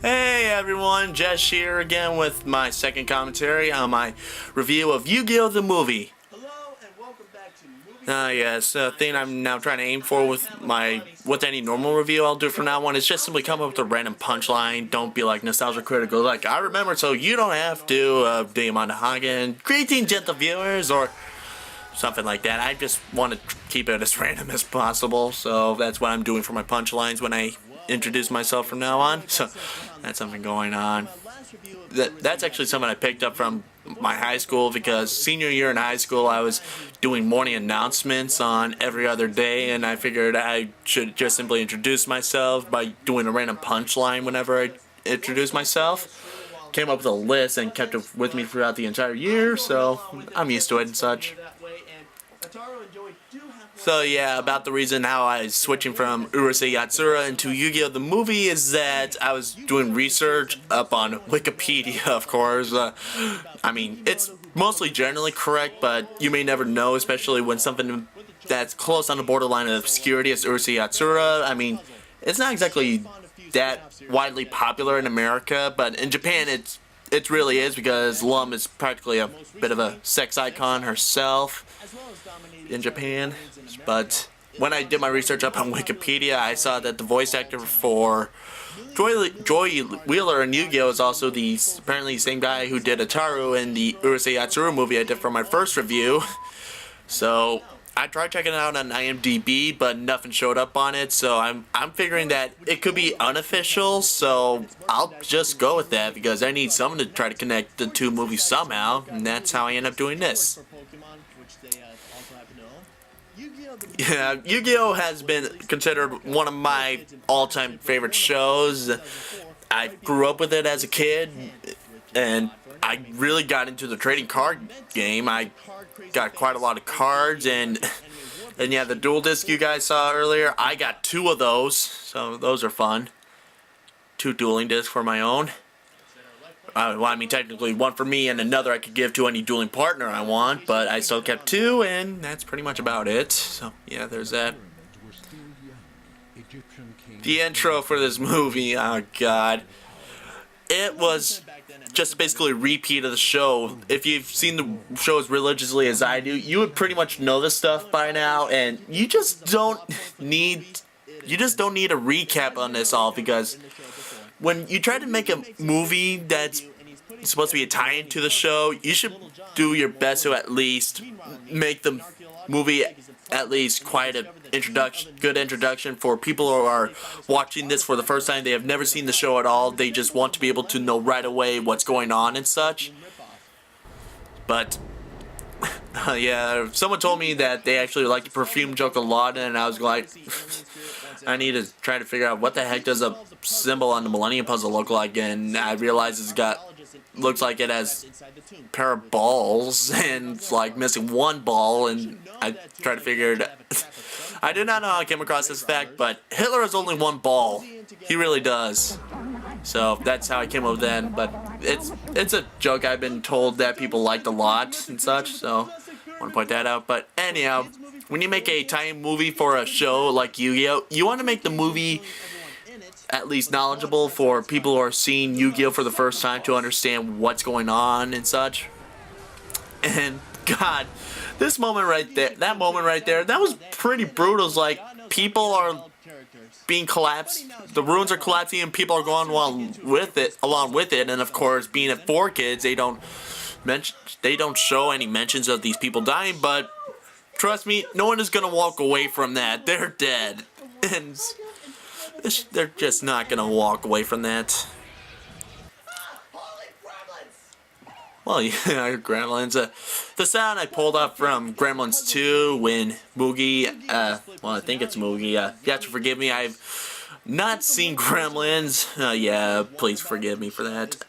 Hey everyone, Jess here again with my second commentary on my review of Yu-Gi-Oh! The movie. Hello and welcome back to Movie. Yes, the thing I'm now trying to aim for with any normal review I'll do from now on is just simply come up with a random punchline. Don't be like nostalgia critical, like I remember, so you don't have to. Diamond Hagen, greeting gentle viewers, or something like that. I just want to keep it as random as possible, so that's what I'm doing for my punchlines when I introduce myself from now on. So that's something going on. That's actually something I picked up from my high school, because senior year in high school I was doing morning announcements on every other day, and I figured I should just simply introduce myself by doing a random punchline whenever I introduce myself. Came up with a list and kept it with me throughout the entire year, so I'm used to it and such. So yeah, about the reason how I was switching from Urusei Yatsura into Yu-Gi-Oh! The movie is that I was doing research up on Wikipedia, of course. I mean, it's mostly generally correct, but you may never know, especially when something that's close on the borderline of obscurity as Urusei Yatsura. I mean, it's not exactly that widely popular in America, but in Japan it really is, because Lum is practically a bit of a sex icon herself in Japan. But when I did my research up on Wikipedia, I saw that the voice actor for Joy Wheeler in Yu-Gi-Oh! Is also apparently the same guy who did Ataru in the Urusei Yatsura movie I did for my first review. So I tried checking it out on IMDb, but nothing showed up on it, so I'm figuring that it could be unofficial, so I'll just go with that, because I need someone to try to connect the two movies somehow, and that's how I end up doing this. Yeah, Yu-Gi-Oh! Has been considered one of my all-time favorite shows. I grew up with it as a kid, and I really got into the trading card game. I got quite a lot of cards, and yeah, the dual disc you guys saw earlier, I got 2 of those, so those are fun. 2 dueling discs for my own. Well, I mean, technically 1 for me and another I could give to any dueling partner I want, but I still kept 2, and that's pretty much about it. So yeah, there's that. The intro for this movie, oh god. It was just basically a repeat of the show. If you've seen the show as religiously as I do, you would pretty much know this stuff by now, and you just don't need a recap on this all, because when you try to make a movie that's supposed to be a tie-in to the show, you should do your best to at least make the movie at least quite a good introduction for people who are watching this for the first time. They have never seen the show at all. They just want to be able to know right away what's going on and such. But yeah, someone told me that they actually like the perfume joke a lot, and I was like, I need to try to figure out what the heck does a symbol on the Millennium Puzzle look like, and I realized looks like it has a pair of balls, and it's like missing 1 ball, and I tried to figure it out. I did not know how I came across this fact, but Hitler has only 1 ball. He really does. So that's how I came up with that, but it's a joke I've been told that people liked a lot and such, so I want to point that out. But anyhow, when you make a tie-in movie for a show like Yu-Gi-Oh!, you want to make the movie at least knowledgeable for people who are seeing Yu-Gi-Oh! For the first time, to understand what's going on and such. And god, this moment right there, that was pretty brutal. It's like people are being collapsed, the ruins are collapsing, and people are going along with it. And of course, being at 4Kids, they don't show any mentions of these people dying, but trust me, no one is gonna walk away from that. They're dead, and they're just not gonna walk away from that. Well, yeah, Gremlins. The sound I pulled up from Gremlins 2 when Moogie, well, I think it's Moogie. You have to forgive me, I've not seen Gremlins. Yeah, please forgive me for that.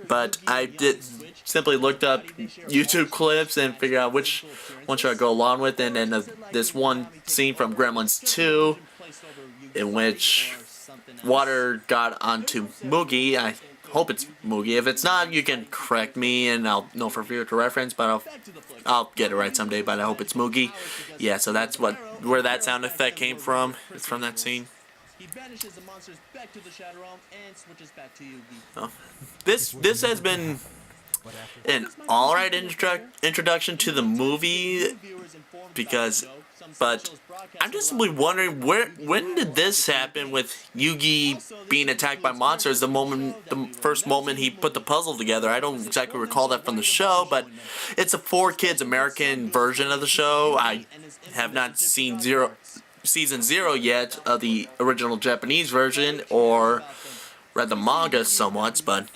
But I did simply looked up YouTube clips and figured out which one should I go along with, and then this one scene from Gremlins 2 in which water got onto Moogie. I hope it's Moogie. If it's not, you can correct me and I'll know for future reference, but I'll get it right someday, but I hope it's Moogie. Yeah, so that's where that sound effect came from. It's from that scene. He banishes the monsters back to the Shadow Realm and switches back to Yugi. Oh. This has been an alright introduction to the movie, but I'm just simply wondering when did this happen with Yugi being attacked by monsters? The first moment he put the puzzle together. I don't exactly recall that from the show, but it's a 4Kids American version of the show. I have not seen season 0 yet of the original Japanese version, or read the manga somewhat, but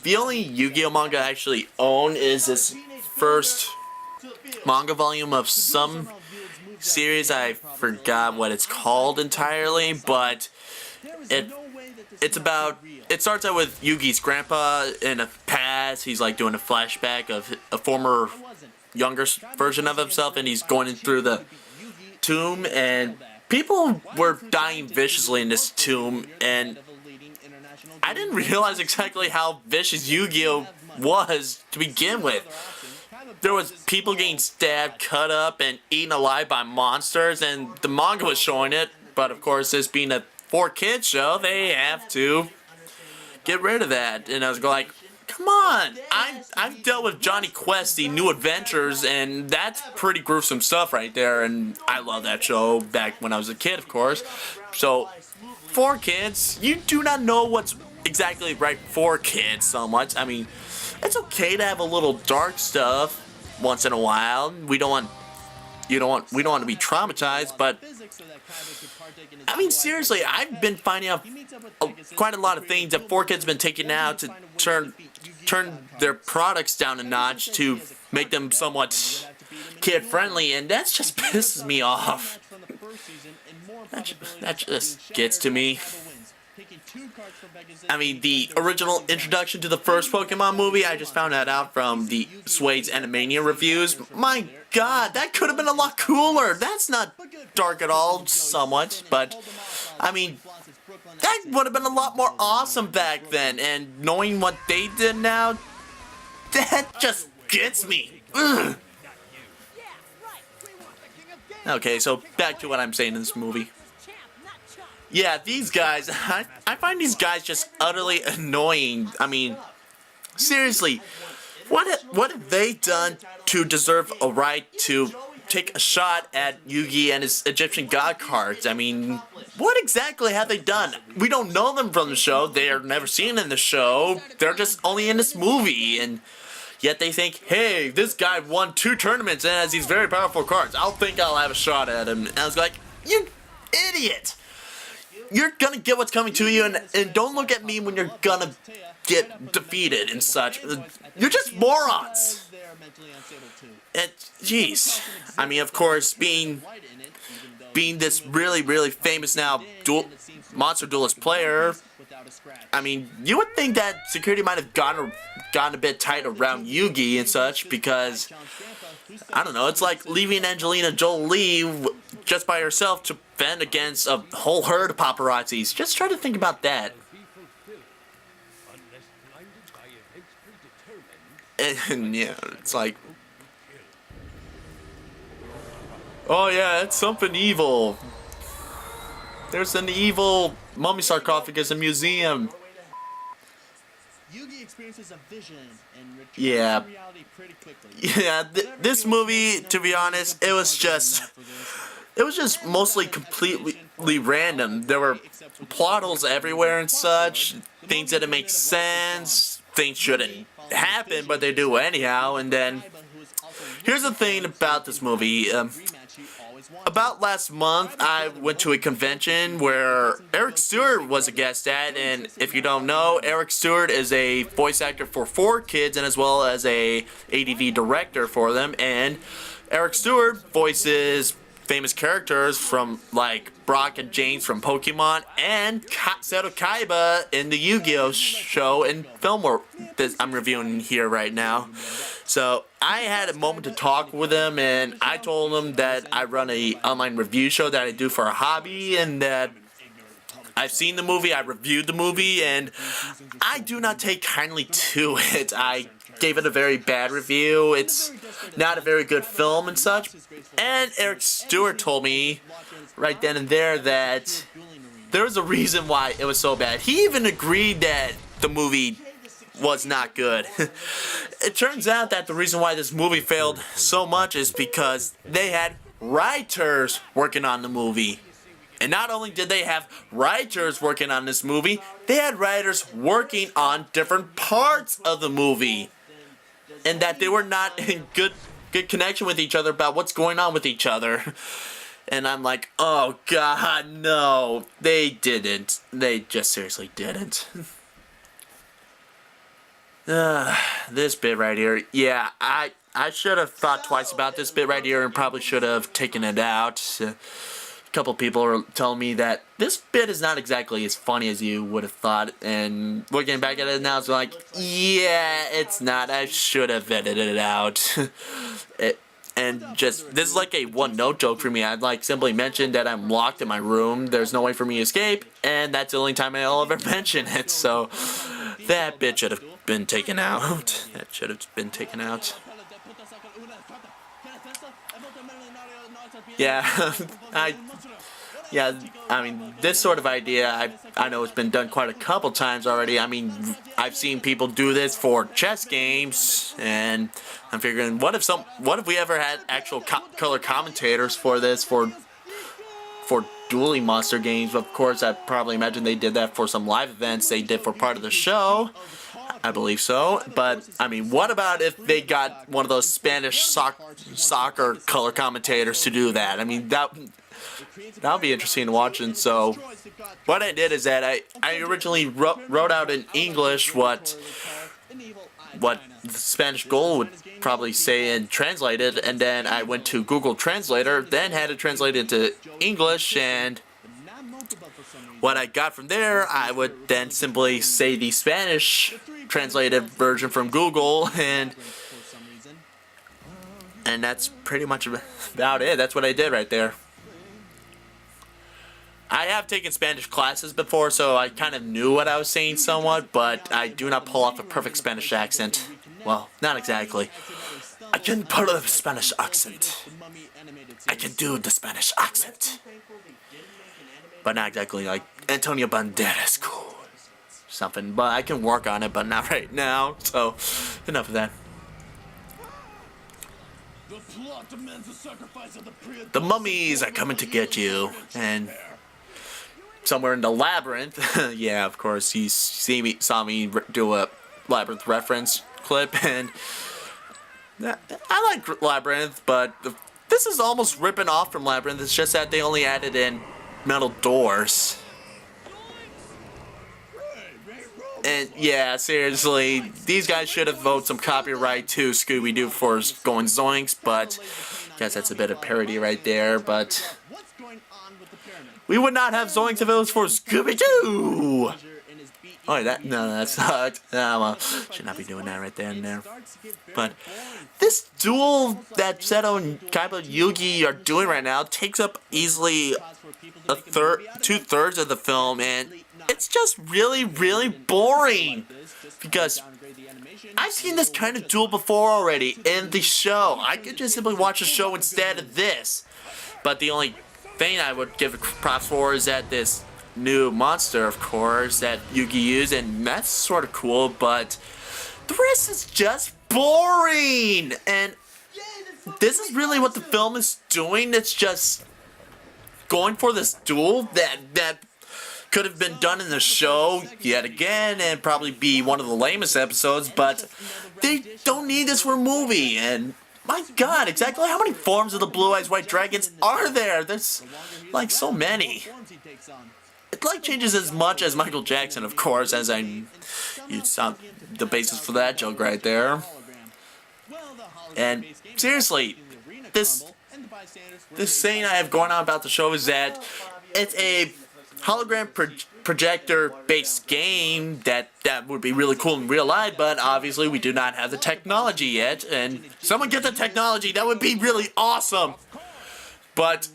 the only Yu-Gi-Oh manga I actually own is this first manga volume of some series. I forgot what it's called entirely, but it starts out with Yugi's grandpa in a past. He's like doing a flashback of a former younger version of himself, and he's going through the tomb, and people were dying viciously in this tomb, and I didn't realize exactly how vicious Yu-Gi-Oh was to begin with. There was people getting stabbed, cut up, and eaten alive by monsters, and the manga was showing it, but of course, this being a 4Kids show, they have to get rid of that. And I was like, come on, I've dealt with Johnny Quest, the New Adventures, and that's pretty gruesome stuff right there, and I love that show back when I was a kid, of course. So, 4Kids, you do not know what's exactly right for kids so much. I mean, it's okay to have a little dark stuff once in a while. We don't want to be traumatized, but I mean, seriously, I've been finding out quite a lot of things that 4Kids have been taking now to turn their products down a notch to make them somewhat kid-friendly, and that just pisses me off. That just gets to me. I mean, the original introduction to the first Pokemon movie, I just found that out from the Swade's Animania reviews. My god, that could have been a lot cooler. That's not dark at all, somewhat, but, I mean, that would have been a lot more awesome back then, and knowing what they did now, that just gets me. Ugh. Okay, so back to what I'm saying in this movie. Yeah, these guys, I find these guys just utterly annoying. I mean, seriously, what have they done to deserve a right to take a shot at Yugi and his Egyptian god cards? I mean, what exactly have they done? We don't know them from the show. They are never seen in the show. They're just only in this movie, and yet they think, hey, this guy won 2 tournaments and has these very powerful cards. I'll have a shot at him. And I was like, you idiot! You're gonna get what's coming to you, and don't look at me when you're gonna get defeated and such. You're just morons! And, jeez. I mean, of course, being this really, really famous now monster duelist player, I mean, you would think that security might have gotten a bit tight around Yugi and such, because, I don't know, it's like leaving Angelina Jolie just by herself to fend against a whole herd of paparazzis. Just try to think about that. And yeah, it's like, oh yeah, it's something evil. There's an evil mummy sarcophagus in a museum. Yugi experiences a vision and returns Yeah. to reality pretty quickly. Yeah, this movie, to be honest, it was just mostly completely random. There were plot holes everywhere and such, things that didn't make sense, things shouldn't happen, but they do anyhow. And then, here's the thing about this movie. About last month, I went to a convention where Eric Stewart was a guest at, and if you don't know, Eric Stewart is a voice actor for 4Kids and as well as a ADV director for them, and Eric Stewart voices famous characters from like Brock and James from Pokemon and Seto Kaiba in the Yu-Gi-Oh show and film that I'm reviewing here right now. So I had a moment to talk with him, and I told him that I run a online review show that I do for a hobby, and that I've seen the movie, I reviewed the movie, and I do not take kindly to it. I gave it a very bad review. It's not a very good film and such. And Eric Stewart told me right then and there that there was a reason why it was so bad. He even agreed that the movie was not good. It turns out that the reason why this movie failed so much is because they had writers working on the movie. And not only did they have writers working on this movie, they had writers working on different parts of the movie. And that they were not in good connection with each other about what's going on with each other. And I'm like, oh god, no. They didn't. They just seriously didn't. This bit right here. Yeah, I should have thought twice about this bit right here and probably should have taken it out. A couple people are telling me that this bit is not exactly as funny as you would have thought, and looking back at it now, it's like, yeah, it's not. I should have edited it out. This is like a one-note joke for me. I'd like simply mention that I'm locked in my room, there's no way for me to escape, and that's the only time I'll ever mention it, so that bit should have been taken out. That should have been taken out. Yeah, I mean, this sort of idea, I know it's been done quite a couple times already. I mean, I've seen people do this for chess games, and I'm figuring, what if we ever had actual color commentators for this, for dueling monster games? Of course, I probably imagine they did that for some live events they did for part of the show. I believe so. But, I mean, what about if they got one of those Spanish soccer color commentators to do that? I mean, that would be interesting to watch. And so, what I did is that I originally wrote out in English what the Spanish goal would probably say and translate it, and then I went to Google Translator, then had it translated into English, and what I got from there, I would then simply say the Spanish translated version from Google, and that's pretty much about it. That's what I did right there. I have taken Spanish classes before, so I kind of knew what I was saying somewhat, but I do not pull off a perfect Spanish accent. Well, not exactly. I can pull off a Spanish accent. I can do the Spanish accent. But not exactly like Antonio Banderas cool. Something, but I can work on it, but not right now. So, enough of that. The mummies are coming to get you, and somewhere in the labyrinth. Yeah, of course, you saw me do a labyrinth reference clip, and I like Labyrinth, but this is almost ripping off from Labyrinth. It's just that they only added in metal doors. And yeah, seriously, these guys should have voted some copyright to Scooby-Doo for going zoinks, but I guess that's a bit of parody right there, but we would not have zoinks if it was for Scooby-Doo! Oh, that sucked. Well, should not be doing that right there and there. But this duel that Seto and Kaiba Yugi are doing right now takes up easily two-thirds of the film, and it's just really, really boring. Because I've seen this kind of duel before already in the show. I could just simply watch the show instead of this. But the only thing I would give props for is that this new monster, of course, that Yugi used, and that's sort of cool, but the rest is just boring. And this is really what the film is doing. It's just going for this duel that could have been done in the show yet again and probably be one of the lamest episodes, but they don't need this for a movie. And my god, exactly how many forms of the Blue Eyes White Dragons are there? There's like so many. It like changes as much as Michael Jackson, of course, as you saw the basis for that joke right there. And seriously, this thing I have going on about the show is that it's a hologram projector based game that would be really cool in real life, but obviously we do not have the technology yet, and someone get the technology, that would be really awesome. But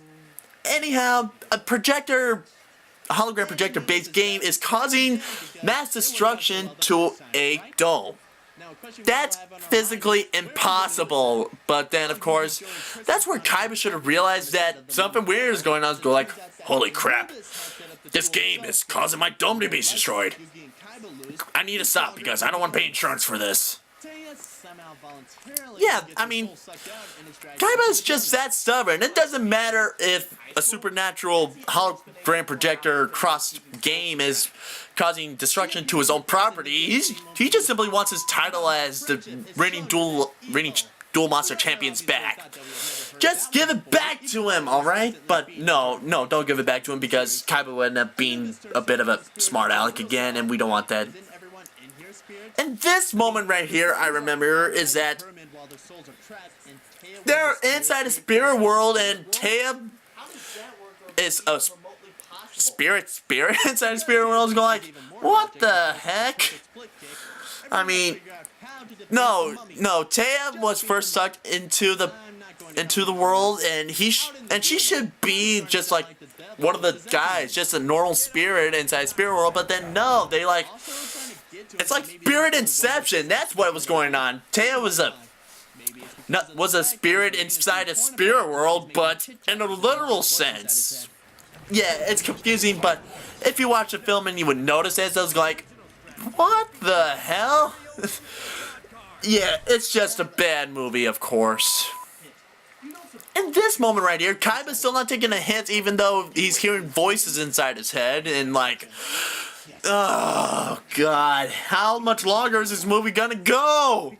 anyhow, a hologram projector based game is causing mass destruction to a dome. That's physically impossible. But then, of course, that's where Kaiba should have realized that something weird is going on. Go like, holy crap. This game is causing my dome to be destroyed. I need to stop because I don't want to pay insurance for this. Yeah, I mean, Kaiba is just that stubborn. It doesn't matter if a supernatural hologram projector cross game is causing destruction to his own property. He just simply wants his title as the reigning duel monster champions back. Just give it back to him, alright? But no, don't give it back to him because Kaiba would end up being a bit of a smart aleck again, and we don't want that. And this moment right here, I remember, is that they're inside a spirit world, and Taya is a spirit inside a spirit world is going like, what the heck? I mean, no, Taya was first sucked into the world, and she should be just like one of the guys, just a normal spirit inside spirit world, but then no, they like, it's like spirit inception. That's what was going on. Taya was a spirit inside a spirit world, but in a literal sense. Yeah, it's confusing, but if you watch the film and you would notice it, I was like, what the hell? Yeah, it's just a bad movie, of course. In this moment right here, Kaiba's still not taking a hint, even though he's hearing voices inside his head, and like, oh god, how much longer is this movie gonna go?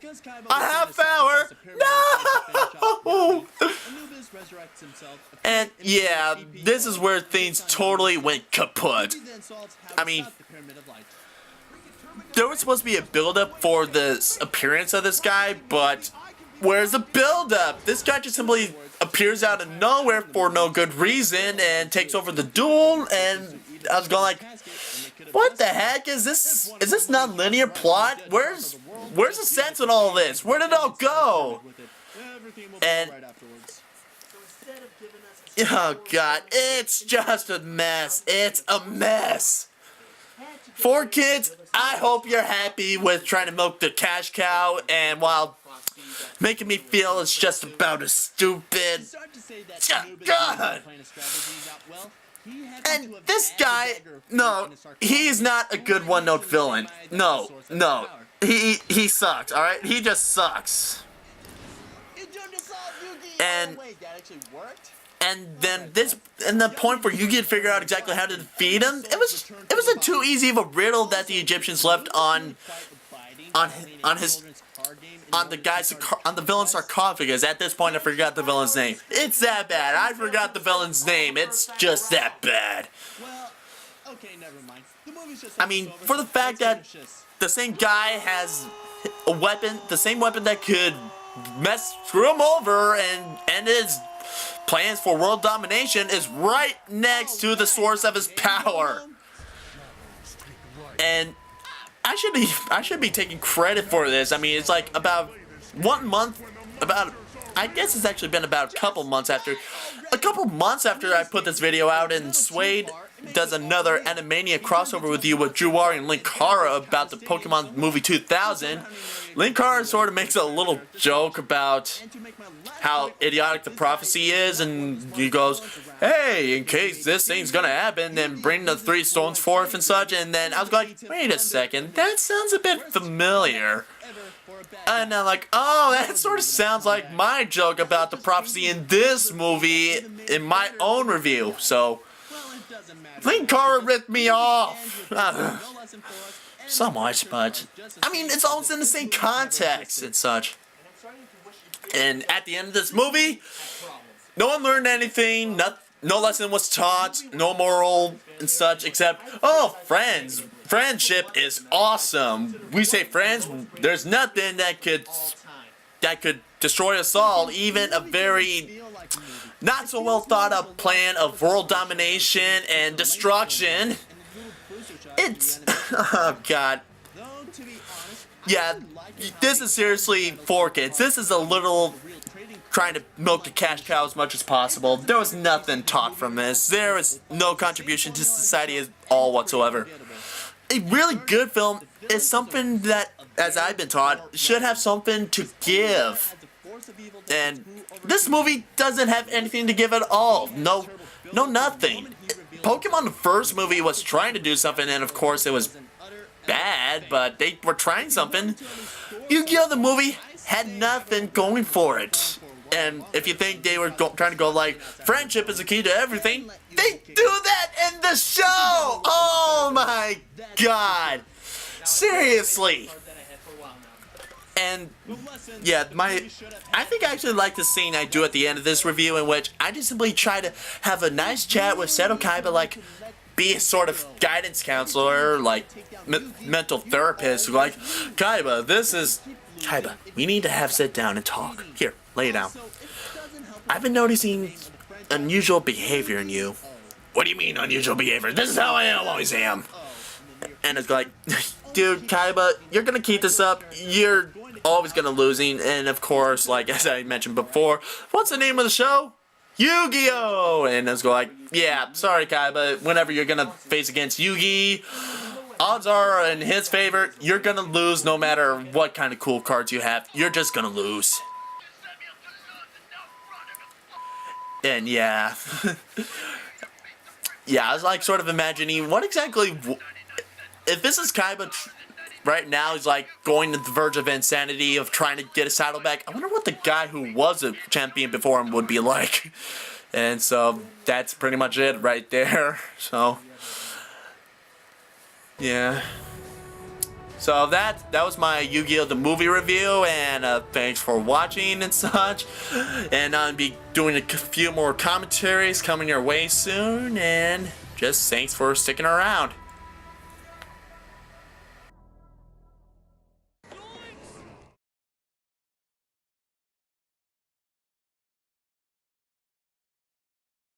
A half hour? No! And yeah, this is where things totally went kaput. I mean, there was supposed to be a build-up for the appearance of this guy, but where's the build-up? This guy just simply appears out of nowhere for no good reason and takes over the duel, and I was going like, what the heck is this? Is this non-linear plot? Where's the sense in all this? Where did it all go? And oh god, it's just a mess. It's a mess. For kids, I hope you're happy with trying to milk the cash cow, and while making me feel it's just about as stupid. God. And this guy, no, he's not a good one-note villain. No, he sucks. All right, he just sucks. And then the point where you can figure out exactly how to defeat him, it wasn't too easy of a riddle that the Egyptians left on the villain's sarcophagus. At this point, I forgot the villain's name. It's that bad. I forgot the villain's name. It's just that bad. I mean, for the fact that the same guy has a weapon, the same weapon that could screw him over and his plans for world domination is right next to the source of his power. And I should be taking credit for this. I mean, it's like about 1 month, I guess it's actually been about a couple months after I put this video out, and Suede does another Animania crossover with you with Juwari and Linkara about the Pokemon movie 2000. Linkara sort of makes a little joke about how idiotic the prophecy is, and he goes, hey, in case this thing's gonna happen, then bring the 3 stones forth and such. And then I was like, wait a second, that sounds a bit familiar. And I'm like, oh, that sort of sounds like my joke about the prophecy in this movie in my own review. So Linkara ripped me off. So much, but I mean, it's almost in the same context and such. And at the end of this movie, no one learned anything, no lesson was taught, no moral and such, except, oh, friends. Friendship is awesome. We say friends, there's nothing that could destroy us all, even a very not so well thought out plan of world domination and destruction. It's, oh god. Yeah, this is seriously for kids. This is a little trying to milk the cash cow as much as possible. There was nothing taught from this. There was no contribution to society at all whatsoever. A really good film is something that, as I've been taught, should have something to give. And this movie doesn't have anything to give at all. No nothing. Pokemon the first movie was trying to do something, and of course it was bad, but they were trying something. Yu-Gi-Oh! The movie had nothing going for it. And if you think they were trying to go like, friendship is the key to everything, they do that in the show! Oh my god! Seriously! And yeah, I think I actually like the scene I do at the end of this review, in which I just simply try to have a nice chat with Seto Kaiba, like be a sort of guidance counselor, like mental therapist, like, Kaiba, Kaiba, we need to have sit down and talk. Here, lay it down. I've been noticing unusual behavior in you. What do you mean unusual behavior? This is how I always am. And it's like, dude, Kaiba, you're gonna keep this up. You're always gonna losing. And of course, like as I mentioned before, what's the name of the show? Yu-Gi-Oh! And it's like, yeah, sorry, Kaiba. Whenever you're gonna face against Yugi, odds are in his favor, you're gonna lose no matter what kind of cool cards you have. You're just gonna lose. And yeah. Yeah, I was like sort of imagining what exactly, if this is Kaiba right now, he's like going to the verge of insanity of trying to get his title back. I wonder what the guy who was a champion before him would be like. And so that's pretty much it right there. So yeah. So that was my Yu-Gi-Oh! The movie review, and thanks for watching and such. And I'll be doing a few more commentaries coming your way soon, and just thanks for sticking around.